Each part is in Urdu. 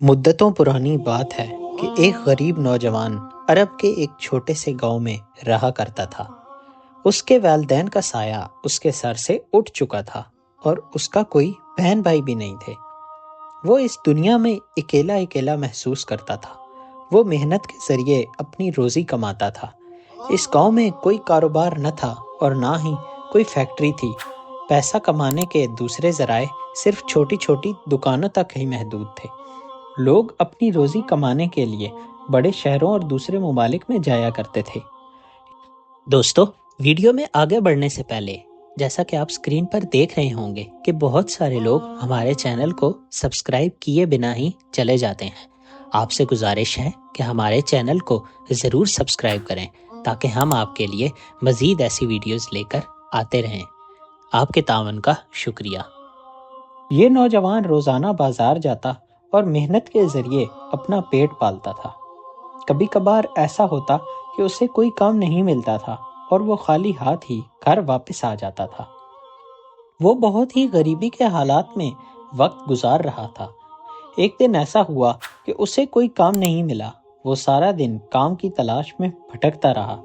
مدتوں پرانی بات ہے کہ ایک غریب نوجوان عرب کے ایک چھوٹے سے گاؤں میں رہا کرتا تھا۔ اس کے والدین کا سایہ اس کے سر سے اٹھ چکا تھا اور اس کا کوئی بہن بھائی بھی نہیں تھے۔ وہ اس دنیا میں اکیلا اکیلا محسوس کرتا تھا۔ وہ محنت کے ذریعے اپنی روزی کماتا تھا۔ اس گاؤں میں کوئی کاروبار نہ تھا اور نہ ہی کوئی فیکٹری تھی۔ پیسہ کمانے کے دوسرے ذرائع صرف چھوٹی چھوٹی دکانوں تک ہی محدود تھے۔ لوگ اپنی روزی کمانے کے لیے بڑے شہروں اور دوسرے ممالک میں جایا کرتے تھے۔ دوستو، ویڈیو میں آگے بڑھنے سے پہلے جیسا کہ آپ سکرین پر دیکھ رہے ہوں گے کہ بہت سارے لوگ ہمارے چینل کو سبسکرائب کیے بنا ہی چلے جاتے ہیں۔ آپ سے گزارش ہے کہ ہمارے چینل کو ضرور سبسکرائب کریں تاکہ ہم آپ کے لیے مزید ایسی ویڈیوز لے کر آتے رہیں۔ آپ کے تعاون کا شکریہ۔ یہ نوجوان روزانہ بازار جاتا اور محنت کے ذریعے اپنا پیٹ پالتا تھا۔ کبھی کبھار ایسا ہوتا کہ اسے کوئی کام نہیں ملتا تھا اور وہ خالی ہاتھ ہی گھر واپس آ جاتا تھا۔ وہ بہت ہی غریبی کے حالات میں وقت گزار رہا تھا۔ ایک دن ایسا ہوا کہ اسے کوئی کام نہیں ملا۔ وہ سارا دن کام کی تلاش میں بھٹکتا رہا۔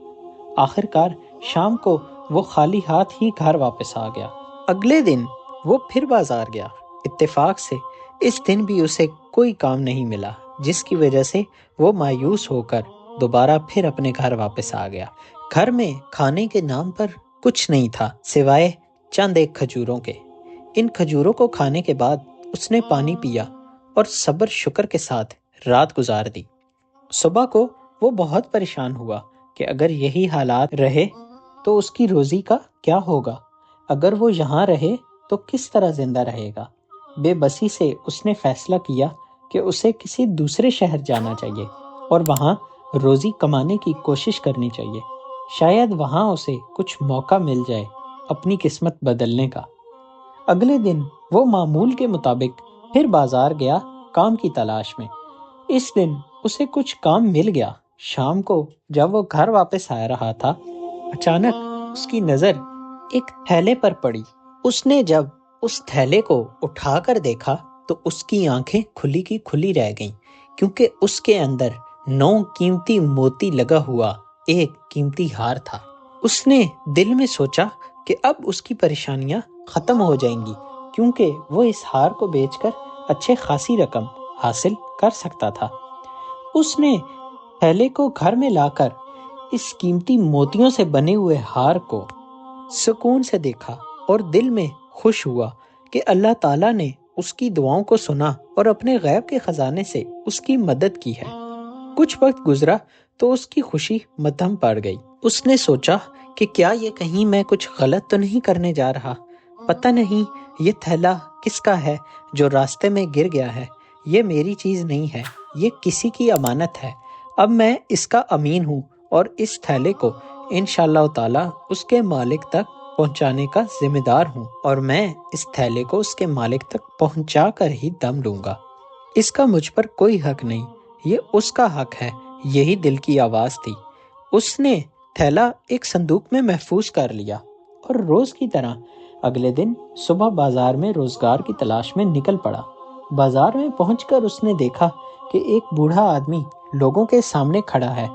آخر کار شام کو وہ خالی ہاتھ ہی گھر واپس آ گیا۔ اگلے دن وہ پھر بازار گیا۔ اتفاق سے اس دن بھی اسے کوئی کام نہیں ملا، جس کی وجہ سے وہ مایوس ہو کر دوبارہ پھر اپنے گھر واپس آ گیا۔ گھر میں کھانے کے نام پر کچھ نہیں تھا سوائے چند ایک کھجوروں کے۔ ان کھجوروں کو کھانے کے بعد اس نے پانی پیا اور صبر شکر کے ساتھ رات گزار دی۔ صبح کو وہ بہت پریشان ہوا کہ اگر یہی حالات رہے تو اس کی روزی کا کیا ہوگا؟ اگر وہ یہاں رہے تو کس طرح زندہ رہے گا؟ بے بسی سے اس نے فیصلہ کیا کہ اسے کسی دوسرے شہر جانا چاہیے اور وہاں روزی کمانے کی کوشش کرنی چاہیے۔ شاید وہاں اسے کچھ موقع مل جائے اپنی قسمت بدلنے کا۔ اگلے دن وہ معمول کے مطابق پھر بازار گیا کام کی تلاش میں۔ اس دن اسے کچھ کام مل گیا۔ شام کو جب وہ گھر واپس آ رہا تھا، اچانک اس کی نظر ایک تھیلے پر پڑی۔ اس نے جب اس تھیلے کو اٹھا کر دیکھا تو اس کی آنکھیں کھلی کی کھلی رہ گئیں، کیونکہ اس کے اندر 9 قیمتی موتی لگا ہوا ایک قیمتی ہار تھا۔ اس نے دل میں سوچا کہ اب اس کی پریشانیاں ختم ہو جائیں گی، کیونکہ وہ اس ہار کو بیچ کر اچھے خاصی رقم حاصل کر سکتا تھا۔ اس نے تھیلے کو گھر میں لا کر اس قیمتی موتیوں سے بنے ہوئے ہار کو سکون سے دیکھا اور دل میں خوش ہوا کہ اللہ تعالیٰ نے اس کی دعاؤں کو سنا اور اپنے غیب کے خزانے سے اس کی مدد کی ہے۔ کچھ وقت گزرا تو اس کی خوشی مدھم پڑ گئی۔ اس نے سوچا کہ کیا یہ کہیں میں کچھ غلط تو نہیں کرنے جا رہا؟ پتہ نہیں یہ تھیلا کس کا ہے جو راستے میں گر گیا ہے۔ یہ میری چیز نہیں ہے، یہ کسی کی امانت ہے۔ اب میں اس کا امین ہوں اور اس تھیلے کو انشاءاللہ تعالیٰ اس کے مالک تک پہنچانے کا ذمہ دار ہوں، اور میں اس تھیلے کو اس کے مالک تک پہنچا کر ہی دم لوں گا۔ اس کا مجھ پر کوئی حق نہیں، یہ اس کا حق ہے۔ یہی دل کی آواز تھی۔ اس نے تھیلا ایک صندوق میں محفوظ کر لیا اور روز کی طرح اگلے دن صبح بازار میں روزگار کی تلاش میں نکل پڑا۔ بازار میں پہنچ کر اس نے دیکھا کہ ایک بوڑھا آدمی لوگوں کے سامنے کھڑا ہے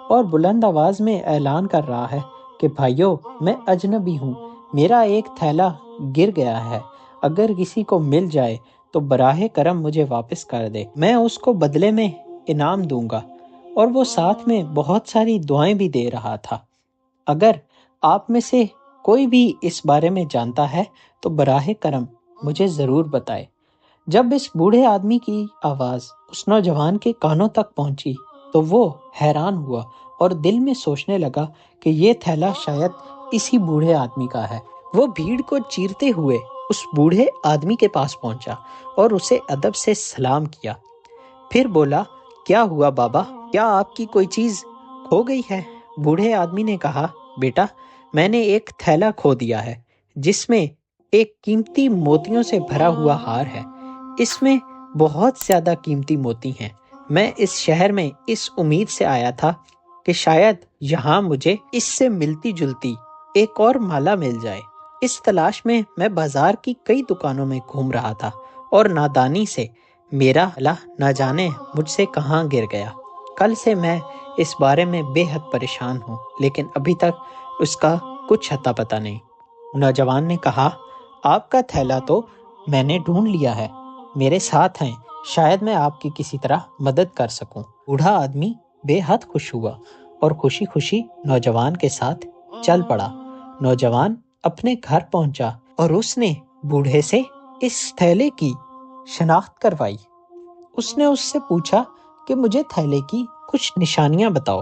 اور بلند آواز میں اعلان کر رہا ہے کہ بھائیو، میں اجنبی ہوں، میرا ایک تھیلا گر گیا ہے، اگر کسی کو مل جائے تو براہ کرم مجھے واپس کر دے، میں اس کو بدلے میں انعام دوں گا۔ اور وہ ساتھ میں بہت ساری دعائیں بھی دے رہا تھا۔ اگر آپ میں سے کوئی بھی اس بارے میں جانتا ہے تو براہ کرم مجھے ضرور بتائے۔ جب اس بوڑھے آدمی کی آواز اس نوجوان کے کانوں تک پہنچی تو وہ حیران ہوا اور دل میں سوچنے لگا کہ یہ تھیلا شاید اسی بوڑھے آدمی کا ہے۔ وہ بھیڑ کو چیرتے ہوئے اس بوڑھے آدمی کے پاس پہنچا اور اسے ادب سے سلام کیا۔ پھر بولا، کیا ہوا بابا، کیا آپ کی کوئی چیز کھو گئی ہے؟ بوڑھے آدمی نے کہا، بیٹا، میں نے ایک تھیلا کھو دیا ہے جس میں ایک قیمتی موتیوں سے بھرا ہوا ہار ہے۔ اس میں بہت زیادہ قیمتی موتی ہیں۔ میں اس شہر میں اس امید سے آیا تھا کہ شاید یہاں مجھے اس سے ملتی جلتی ایک اور مالا مل جائے۔ اس تلاش میں میں بازار کی کئی دکانوں میں گھوم رہا تھا اور نادانی سے میرا اللہ نہ جانے مجھ سے کہاں گر گیا۔ کل سے میں اس بارے میں بے حد پریشان ہوں، لیکن ابھی تک اس کا کچھ اتا پتہ نہیں۔ نوجوان نے کہا، آپ کا تھیلا تو میں نے ڈھونڈ لیا ہے، میرے ساتھ ہیں، شاید میں آپ کی کسی طرح مدد کر سکوں۔ بوڑھا آدمی بے حد خوش ہوا اور خوشی خوشی نوجوان کے ساتھ چل پڑا۔ نوجوان اپنے گھر پہنچا اور اس نے بوڑھے سے اس تھیلے کی شناخت کروائی۔ اس نے اس سے پوچھا کہ مجھے تھیلے کی کچھ نشانیاں بتاؤ۔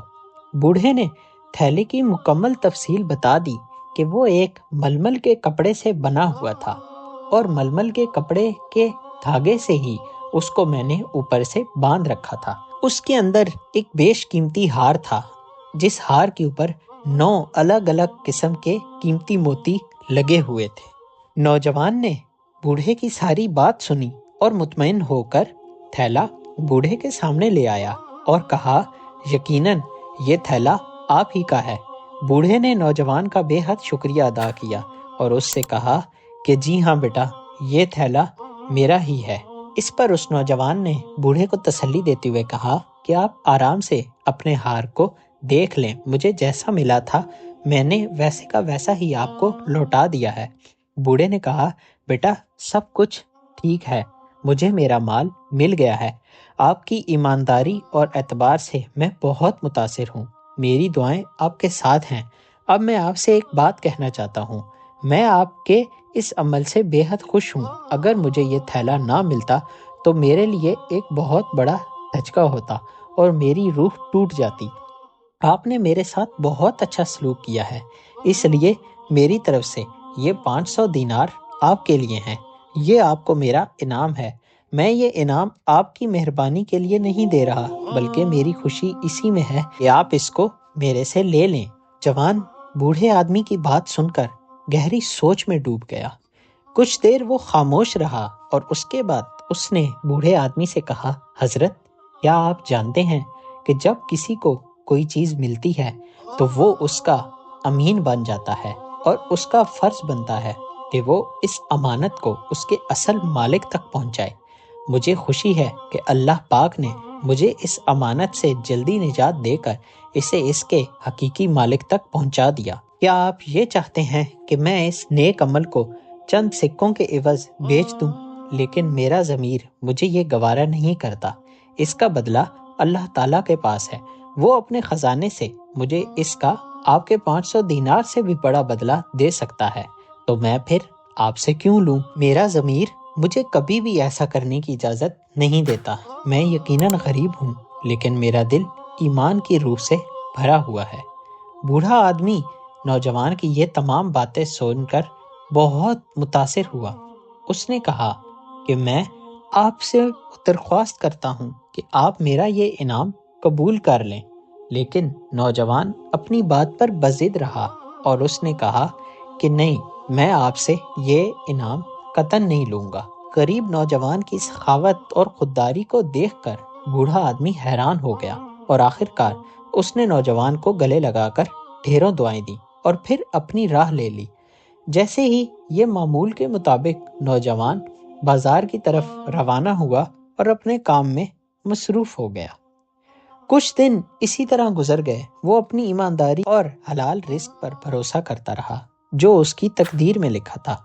بوڑھے نے تھیلے کی مکمل تفصیل بتا دی کہ وہ ایک ململ کے کپڑے سے بنا ہوا تھا اور ململ کے کپڑے کے دھاگے سے ہی اس کو میں نے اوپر سے باندھ رکھا تھا۔ اس کے اندر ایک بیش قیمتی ہار تھا، جس ہار کے اوپر 9 الگ الگ قسم کے قیمتی موتی لگے ہوئے تھے۔ نوجوان نے بوڑھے کی ساری بات سنی اور مطمئن ہو کر تھیلا بوڑھے کے سامنے لے آیا اور کہا، یقیناً یہ تھیلا آپ ہی کا ہے۔ بوڑھے نے نوجوان کا بے حد شکریہ ادا کیا اور اس سے کہا کہ جی ہاں بیٹا، یہ تھیلا میرا ہی ہے۔ اس پر اس نوجوان نے بوڑھے کو تسلی دیتے ہوئے کہا کہ آپ آرام سے اپنے ہار کو دیکھ لیں، مجھے جیسا ملا تھا میں نے ویسے کا ویسا ہی آپ کو لوٹا دیا ہے۔ بوڑھے نے کہا، بیٹا سب کچھ ٹھیک ہے، مجھے میرا مال مل گیا ہے۔ آپ کی ایمانداری اور اعتبار سے میں بہت متاثر ہوں، میری دعائیں آپ کے ساتھ ہیں۔ اب میں آپ سے ایک بات کہنا چاہتا ہوں، میں آپ کے اس عمل سے بے حد خوش ہوں۔ اگر مجھے یہ تھیلا نہ ملتا تو میرے لیے ایک بہت بڑا دھچکا ہوتا اور میری روح ٹوٹ جاتی۔ آپ نے میرے ساتھ بہت اچھا سلوک کیا ہے، اس لیے میری طرف سے یہ 500 دینار آپ کے لیے ہیں۔ یہ آپ کو میرا انعام ہے۔ میں یہ انعام آپ کی مہربانی کے لیے نہیں دے رہا، بلکہ میری خوشی اسی میں ہے کہ آپ اس کو میرے سے لے لیں۔ جوان بوڑھے آدمی کی بات سن کر گہری سوچ میں ڈوب گیا۔ کچھ دیر وہ خاموش رہا اور اس کے بعد اس نے بوڑھے آدمی سے کہا، حضرت، کیا آپ جانتے ہیں کہ جب کسی کو کوئی چیز ملتی ہے تو وہ اس کا امین بن جاتا ہے اور اس کا فرض بنتا ہے کہ وہ اس امانت کو اس کے اصل مالک تک پہنچائے۔ مجھے خوشی ہے کہ اللہ پاک نے مجھے اس امانت سے جلدی نجات دے کر اسے اس کے حقیقی مالک تک پہنچا دیا۔ کیا آپ یہ چاہتے ہیں کہ میں اس نیک عمل کو چند سکوں کے عوض بیچ دوں؟ لیکن میرا ضمیر مجھے یہ گوارا نہیں کرتا۔ اس کا بدلہ اللہ تعالیٰ کے پاس ہے، وہ اپنے خزانے سے مجھے اس کا آپ کے 500 دینار سے بھی بڑا بدلہ دے سکتا ہے، تو میں پھر آپ سے کیوں لوں؟ میرا ضمیر مجھے کبھی بھی ایسا کرنے کی اجازت نہیں دیتا۔ میں یقیناً غریب ہوں، لیکن میرا دل ایمان کی روح سے بھرا ہوا ہے۔ بوڑھا آدمی نوجوان کی یہ تمام باتیں سن کر بہت متاثر ہوا۔ اس نے کہا کہ میں آپ سے درخواست کرتا ہوں کہ آپ میرا یہ انعام قبول کر لیں۔ لیکن نوجوان اپنی بات پر بضد رہا اور اس نے کہا کہ نہیں، میں آپ سے یہ انعام قطعاً نہیں لوں گا۔ غریب نوجوان کی سخاوت اور خودداری کو دیکھ کر بوڑھا آدمی حیران ہو گیا اور آخرکار اس نے نوجوان کو گلے لگا کر ڈھیروں دعائیں دی اور پھر اپنی راہ لے لی۔ جیسے ہی یہ معمول کے مطابق نوجوان بازار کی طرف روانہ ہوا اور اپنے کام میں مصروف ہو گیا۔ کچھ دن اسی طرح گزر گئے۔ وہ اپنی ایمانداری اور حلال رزق پر بھروسہ کرتا رہا جو اس کی تقدیر میں لکھا تھا۔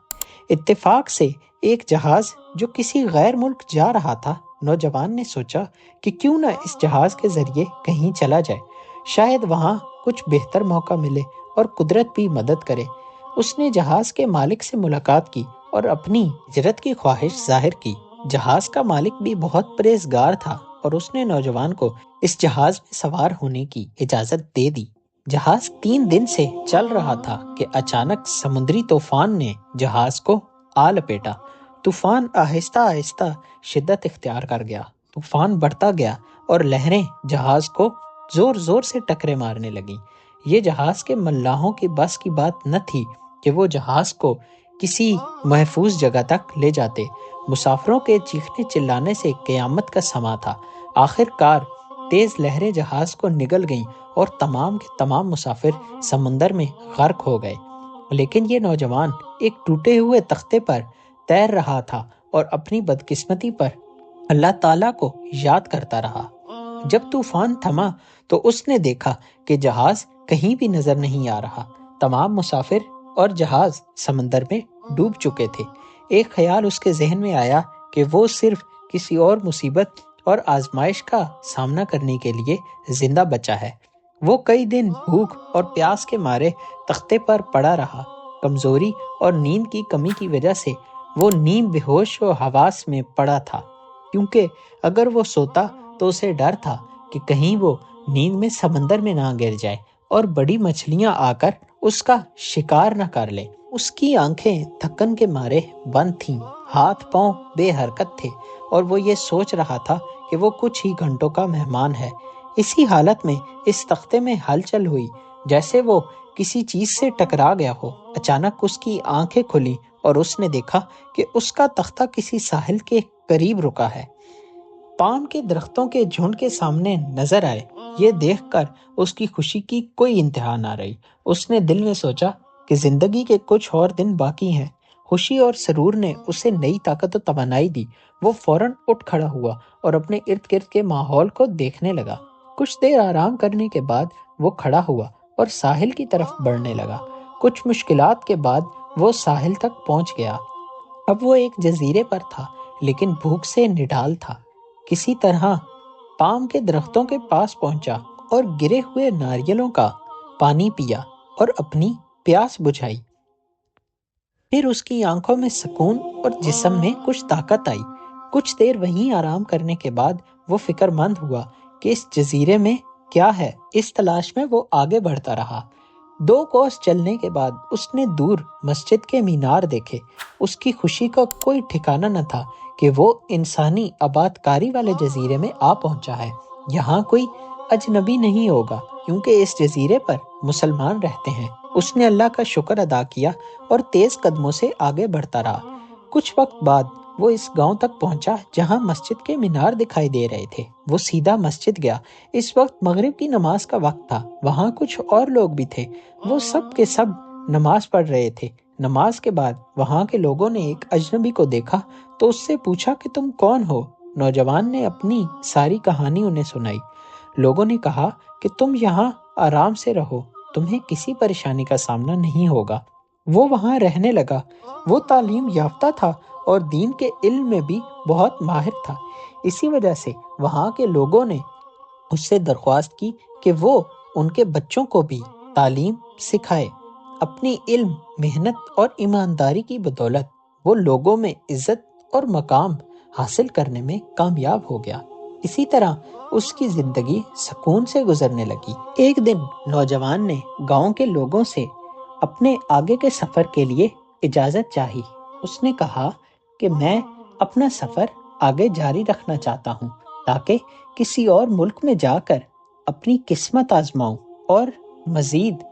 اتفاق سے ایک جہاز جو کسی غیر ملک جا رہا تھا، نوجوان نے سوچا کہ کیوں نہ اس جہاز کے ذریعے کہیں چلا جائے، شاید وہاں کچھ بہتر موقع ملے اور قدرت بھی مدد کرے۔ اس نے جہاز کے مالک سے ملاقات کی اور اپنی ہجرت کی خواہش ظاہر کی۔ جہاز کا مالک بھی بہت پرہیزگار تھا اور اس نے نوجوان کو اس جہاز میں سوار ہونے کی اجازت دے دی۔ جہاز 3 دن سے چل رہا تھا کہ اچانک سمندری طوفان نے جہاز کو آ لپیٹا۔ طوفان آہستہ آہستہ شدت اختیار کر گیا۔ طوفان بڑھتا گیا اور لہریں جہاز کو زور زور سے ٹکرے مارنے لگیں۔ یہ جہاز کے ملاحوں کی بس کی بات نہ تھی کہ وہ جہاز کو کسی محفوظ جگہ تک لے جاتے۔ مسافروں کے چیخنے چلانے سے قیامت کا سما تھا۔ آخر کار تیز لہریں جہاز کو نگل گئیں اور تمام کے تمام مسافر سمندر میں غرق ہو گئے۔ لیکن یہ نوجوان ایک ٹوٹے ہوئے تختے پر تیر رہا تھا اور اپنی بدقسمتی پر اللہ تعالیٰ کو یاد کرتا رہا۔ جب طوفان تھما تو اس نے دیکھا کہ جہاز کہیں بھی نظر نہیں آ رہا۔ تمام مسافر اور جہاز سمندر میں ڈوب چکے تھے۔ ایک خیال اس کے ذہن میں آیا کہ وہ صرف کسی اور مصیبت اور آزمائش کا سامنا کرنے کے لیے زندہ بچا ہے۔ وہ کئی دن بھوک اور پیاس کے مارے تختے پر پڑا رہا۔ کمزوری اور نیند کی کمی کی وجہ سے وہ نیم بے ہوش و حواس میں پڑا تھا، کیونکہ اگر وہ سوتا تو اسے ڈر تھا کہ کہیں وہ نیند میں سمندر میں نہ گر جائے اور بڑی مچھلیاں آ کر اس کا شکار نہ کر لیں۔ اس کی آنکھیں تھکن کے مارے بند تھیں، ہاتھ پاؤں بے حرکت تھے، اور وہ یہ سوچ رہا تھا کہ وہ کچھ ہی گھنٹوں کا مہمان ہے۔ اسی حالت میں اس تختے میں ہلچل ہوئی، جیسے وہ کسی چیز سے ٹکرا گیا ہو۔ اچانک اس کی آنکھیں کھلی اور اس نے دیکھا کہ اس کا تختہ کسی ساحل کے قریب رکا ہے۔ پام کے درختوں کے جھنڈ کے سامنے نظر آئے۔ یہ دیکھ کر اس کی خوشی کی کوئی انتہا نہ رہی۔ اس نے دل میں سوچا کہ زندگی کے کچھ اور دن باقی ہیں۔ خوشی اور سرور نے اسے نئی طاقت و توانائی دی۔ وہ فوراً اٹھ کھڑا ہوا اور اپنے ارد گرد کے ماحول کو دیکھنے لگا۔ کچھ دیر آرام کرنے کے بعد وہ کھڑا ہوا اور ساحل کی طرف بڑھنے لگا۔ کچھ مشکلات کے بعد وہ ساحل تک پہنچ گیا۔ اب وہ ایک جزیرے پر تھا، لیکن بھوک سے نڈال تھا۔ کسی طرح پام کے درختوں کے پاس پہنچا اور گرے ہوئے ناریلوں کا پانی پیا اور اپنی پیاس بجھائی۔ پھر اس کی آنکھوں میں سکون اور جسم میں کچھ طاقت آئی۔ کچھ دیر وہیں آرام کرنے کے بعد وہ فکر مند ہوا کہ اس جزیرے میں کیا ہے۔ اس تلاش میں وہ آگے بڑھتا رہا۔ 2 کوس چلنے کے بعد اس نے دور مسجد کے مینار دیکھے۔ اس کی خوشی کا کوئی ٹھکانہ نہ تھا کہ وہ انسانی آباد کاری والے جزیرے میں آ پہنچا ہے۔ یہاں کوئی اجنبی نہیں ہوگا، کیونکہ اس جزیرے پر مسلمان رہتے ہیں۔ اس نے اللہ کا شکر ادا کیا اور تیز قدموں سے آگے بڑھتا رہا۔ کچھ وقت بعد وہ اس گاؤں تک پہنچا جہاں مسجد کے مینار دکھائی دے رہے تھے۔ وہ سیدھا مسجد گیا۔ اس وقت مغرب کی نماز کا وقت تھا۔ وہاں کچھ اور لوگ بھی تھے۔ وہ سب کے سب نماز پڑھ رہے تھے۔ نماز کے بعد وہاں کے لوگوں نے ایک اجنبی کو دیکھا تو اس سے پوچھا کہ تم کون ہو؟ نوجوان نے اپنی ساری کہانی انہیں سنائی۔ لوگوں نے کہا کہ تم یہاں آرام سے رہو، تمہیں کسی پریشانی کا سامنا نہیں ہوگا۔ وہ وہاں رہنے لگا۔ وہ تعلیم یافتہ تھا اور دین کے علم میں بھی بہت ماہر تھا۔ اسی وجہ سے وہاں کے لوگوں نے اس سے درخواست کی کہ وہ ان کے بچوں کو بھی تعلیم سکھائے۔ اپنی علم، محنت اور ایمانداری کی بدولت وہ لوگوں میں عزت اور مقام حاصل کرنے میں کامیاب ہو گیا۔ اسی طرح اس کی زندگی سکون سے گزرنے لگی۔ ایک دن نوجوان نے گاؤں کے لوگوں سے اپنے آگے کے سفر کے لیے اجازت چاہی۔ اس نے کہا کہ میں اپنا سفر آگے جاری رکھنا چاہتا ہوں تاکہ کسی اور ملک میں جا کر اپنی قسمت آزماؤں اور مزید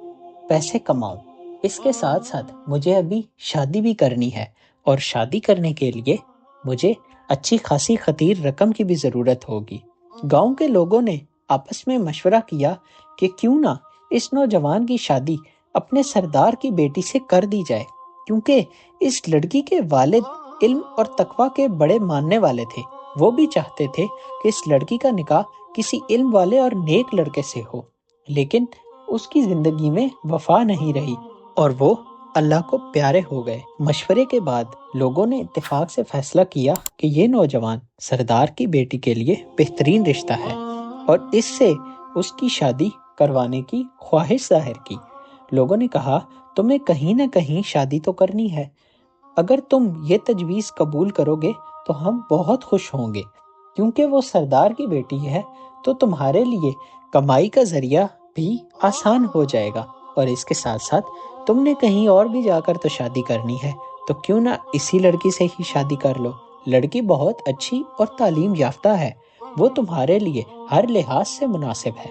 پیسے کماؤں۔ اس کے ساتھ ساتھ مجھے ابھی شادی بھی کرنی ہے، اور شادی کرنے کے لیے مجھے اچھی خاصی خطیر رقم کی بھی ضرورت ہوگی۔ گاؤں کے لوگوں نے آپس میں مشورہ کیا کہ کیوں نہ اس نوجوان کی شادی اپنے سردار کی بیٹی سے کر دی جائے، کیونکہ اس لڑکی کے والد علم اور تقوی کے بڑے ماننے والے تھے۔ وہ بھی چاہتے تھے کہ اس لڑکی کا نکاح کسی علم والے اور نیک لڑکے سے ہو، لیکن اس کی زندگی میں وفا نہیں رہی اور وہ اللہ کو پیارے ہو گئے۔ مشورے کے بعد لوگوں نے اتفاق سے فیصلہ کیا کہ یہ نوجوان سردار کی بیٹی کے لیے بہترین رشتہ ہے، اور اس سے اس کی شادی کروانے کی خواہش ظاہر کی۔ لوگوں نے کہا تمہیں کہیں نہ کہیں شادی تو کرنی ہے۔ اگر تم یہ تجویز قبول کرو گے تو ہم بہت خوش ہوں گے، کیونکہ وہ سردار کی بیٹی ہے تو تمہارے لیے کمائی کا ذریعہ بھی آسان ہو جائے گا، اور اس کے ساتھ ساتھ تم نے کہیں اور بھی جا کر تو شادی کرنی ہے تو کیوں نہ اسی لڑکی سے ہی شادی کر لو۔ لڑکی بہت اچھی اور تعلیم یافتہ ہے، وہ تمہارے لیے ہر لحاظ سے مناسب ہے۔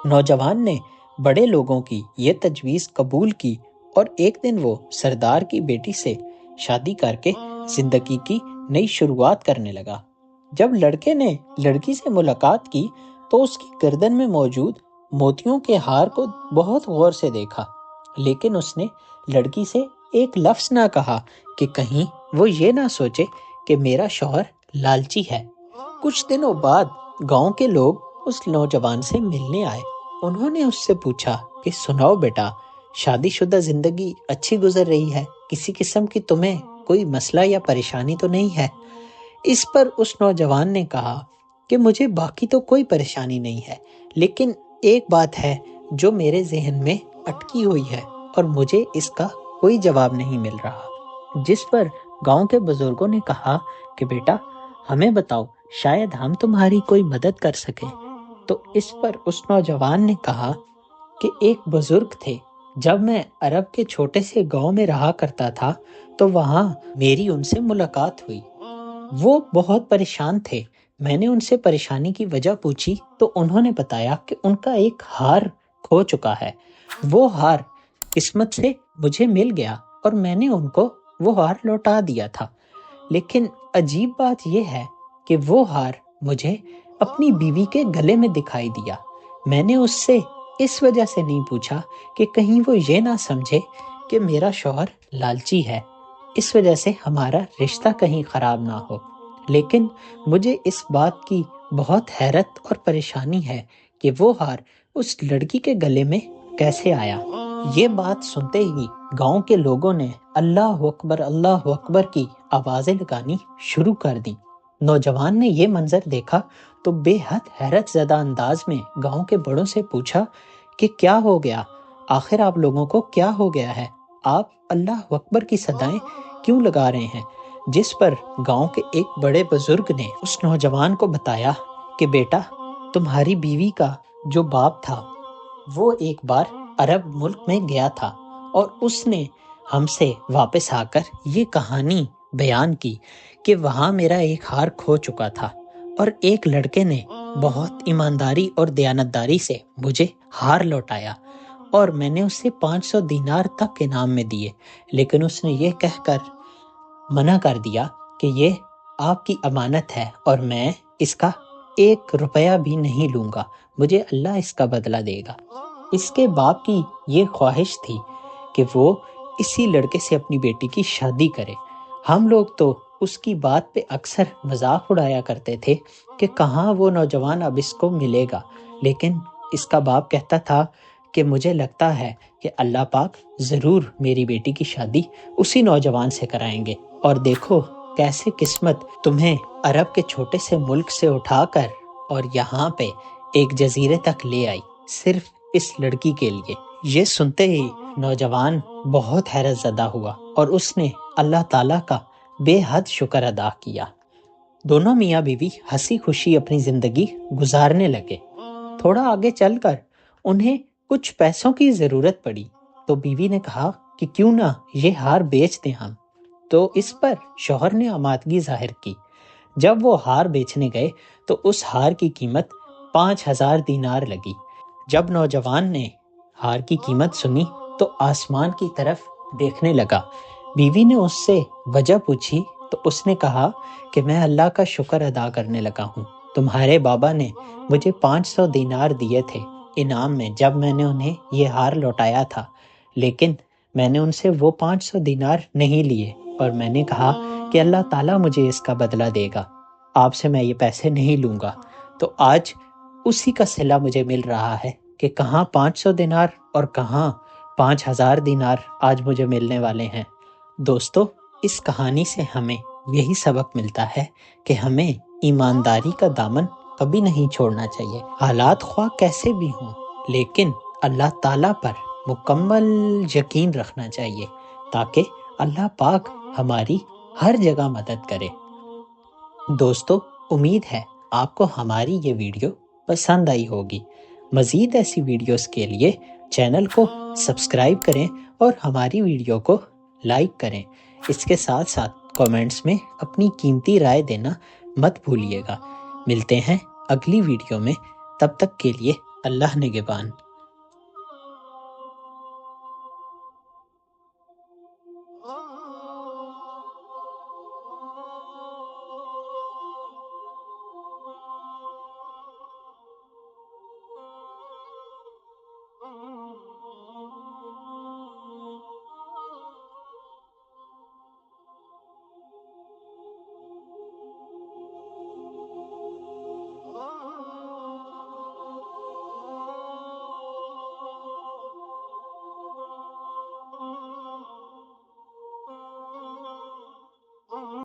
نوجوان نے بڑے لوگوں کی یہ تجویز قبول کی اور ایک دن وہ سردار کی بیٹی سے شادی کر کے زندگی کی نئی شروعات کرنے لگا۔ جب لڑکے نے لڑکی سے ملاقات کی تو اس کی گردن میں موجود موتیوں کے ہار کو بہت غور سے دیکھا، لیکن اس نے لڑکی سے ایک لفظ نہ کہا کہ کہیں وہ یہ نہ سوچے کہ میرا شوہر لالچی ہے۔ کچھ دنوں بعد گاؤں کے لوگ اس نوجوان سے ملنے آئے۔ انہوں نے اس سے پوچھا کہ سناؤ بیٹا، شادی شدہ زندگی اچھی گزر رہی ہے؟ کسی قسم کی تمہیں کوئی مسئلہ یا پریشانی تو نہیں ہے؟ اس پر اس نوجوان نے کہا کہ مجھے باقی تو کوئی پریشانی نہیں ہے، لیکن ایک بات ہے جو میرے ذہن میں اٹکی ہوئی ہے اور مجھے اس کا کوئی جواب نہیں مل رہا۔ جس پر گاؤں کے بزرگوں نے کہا کہ بیٹا ہمیں بتاؤ، شاید ہم تمہاری کوئی مدد کر سکیں۔ تو اس پر اس نوجوان نے کہا کہ ایک بزرگ تھے، جب میں عرب کے چھوٹے سے گاؤں میں رہا کرتا تھا تو وہاں میری ان سے ملاقات ہوئی۔ وہ بہت پریشان تھے۔ میں نے ان سے پریشانی کی وجہ پوچھی تو انہوں نے بتایا کہ ان کا ایک ہار کھو چکا ہے۔ وہ ہار قسمت سے مجھے مل گیا اور میں نے ان کو وہ ہار لوٹا دیا تھا، لیکن عجیب بات یہ ہے کہ وہ ہار مجھے اپنی بیوی کے گلے میں دکھائی دیا۔ میں نے اس سے اس وجہ سے نہیں پوچھا کہ کہیں وہ یہ نہ سمجھے کہ میرا شوہر لالچی ہے، اس وجہ سے ہمارا رشتہ کہیں خراب نہ ہو، لیکن مجھے اس بات کی بہت حیرت اور پریشانی ہے کہ وہ ہار اس لڑکی کے گلے میں کیسے آیا۔ یہ بات سنتے ہی گاؤں کے لوگوں نے اللہ اکبر کی آوازیں لگانی شروع کر دی۔ نوجوان نے یہ منظر دیکھا تو بے حد حیرت زدہ انداز میں گاؤں کے بڑوں سے پوچھا کہ کیا ہو گیا؟ آخر آپ لوگوں کو کیا ہو گیا ہے؟ آپ اللہ اکبر کی صدائیں کیوں لگا رہے ہیں؟ جس پر گاؤں کے ایک بڑے بزرگ نے اس نوجوان کو بتایا کہ بیٹا، تمہاری بیوی کا جو باپ تھا وہ ایک بار عرب ملک میں گیا تھا اور اس نے ہم سے واپس آ کر یہ کہانی بیان کی کہ وہاں میرا ایک ہار کھو چکا تھا اور ایک لڑکے نے بہت ایمانداری اور دیانتداری سے مجھے ہار لوٹایا اور میں نے اسے 500 دینار تک انعام میں دیے، لیکن اس نے یہ کہہ کر منع کر دیا کہ یہ آپ کی امانت ہے اور میں اس کا 1 روپیہ بھی نہیں لوں گا، مجھے اللہ اس کا بدلہ دے گا۔ اس کے باپ کی یہ خواہش تھی کہ وہ اسی لڑکے سے اپنی بیٹی کی شادی کرے۔ ہم لوگ تو اس کی بات پہ اکثر مذاق اڑایا کرتے تھے کہ کہاں وہ نوجوان اب اس کو ملے گا، لیکن اس کا باپ کہتا تھا کہ مجھے لگتا ہے کہ اللہ پاک ضرور میری بیٹی کی شادی اسی نوجوان سے کرائیں گے۔ اور دیکھو کیسے قسمت تمہیں عرب کے چھوٹے سے ملک سے اٹھا کر اور یہاں پہ ایک جزیرے تک لے آئی، صرف اس لڑکی کے لیے۔ یہ سنتے ہی نوجوان بہت حیرت زدہ ہوا اور اس نے اللہ تعالیٰ کا بے حد شکر ادا کیا۔ دونوں میاں بیوی ہنسی خوشی اپنی زندگی گزارنے لگے۔ تھوڑا آگے چل کر انہیں کچھ پیسوں کی ضرورت پڑی تو بیوی نے کہا کہ کیوں نہ یہ ہار بیچ دیں ہم۔ تو اس پر شوہر نے آمادگی ظاہر کی۔ جب وہ ہار بیچنے گئے تو اس ہار کی قیمت 5000 دینار لگی۔ جب نوجوان نے ہار کی قیمت سنی تو آسمان کی طرف دیکھنے لگا۔ بیوی نے اس سے وجہ پوچھی تو اس نے کہا کہ میں اللہ کا شکر ادا کرنے لگا ہوں، تمہارے بابا نے مجھے 500 دینار دیے تھے انعام میں جب میں نے انہیں یہ ہار لوٹایا تھا، لیکن میں نے ان سے وہ 500 دینار نہیں لیے اور میں نے کہا کہ اللہ تعالیٰ مجھے اس کا بدلہ دے گا، آپ سے میں یہ پیسے نہیں لوں گا۔ تو آج اسی کا صلہ مجھے مل رہا ہے کہ کہاں 500 دینار اور کہاں 5000 دینار آج مجھے ملنے والے ہیں۔ دوستو، اس کہانی سے ہمیں یہی سبق ملتا ہے کہ ہمیں ایمانداری کا دامن کبھی نہیں چھوڑنا چاہیے، حالات خواہ کیسے بھی ہوں، لیکن اللہ تعالیٰ پر مکمل یقین رکھنا چاہیے تاکہ اللہ پاک ہماری ہر جگہ مدد کرے۔ دوستو، امید ہے آپ کو ہماری یہ ویڈیو پسند آئی ہوگی۔ مزید ایسی ویڈیوز کے لیے چینل کو سبسکرائب کریں اور ہماری ویڈیو کو لائک کریں۔ اس کے ساتھ ساتھ کامنٹس میں اپنی قیمتی رائے دینا مت بھولیے گا۔ ملتے ہیں اگلی ویڈیو میں، تب تک کے لیے اللہ نگہبان۔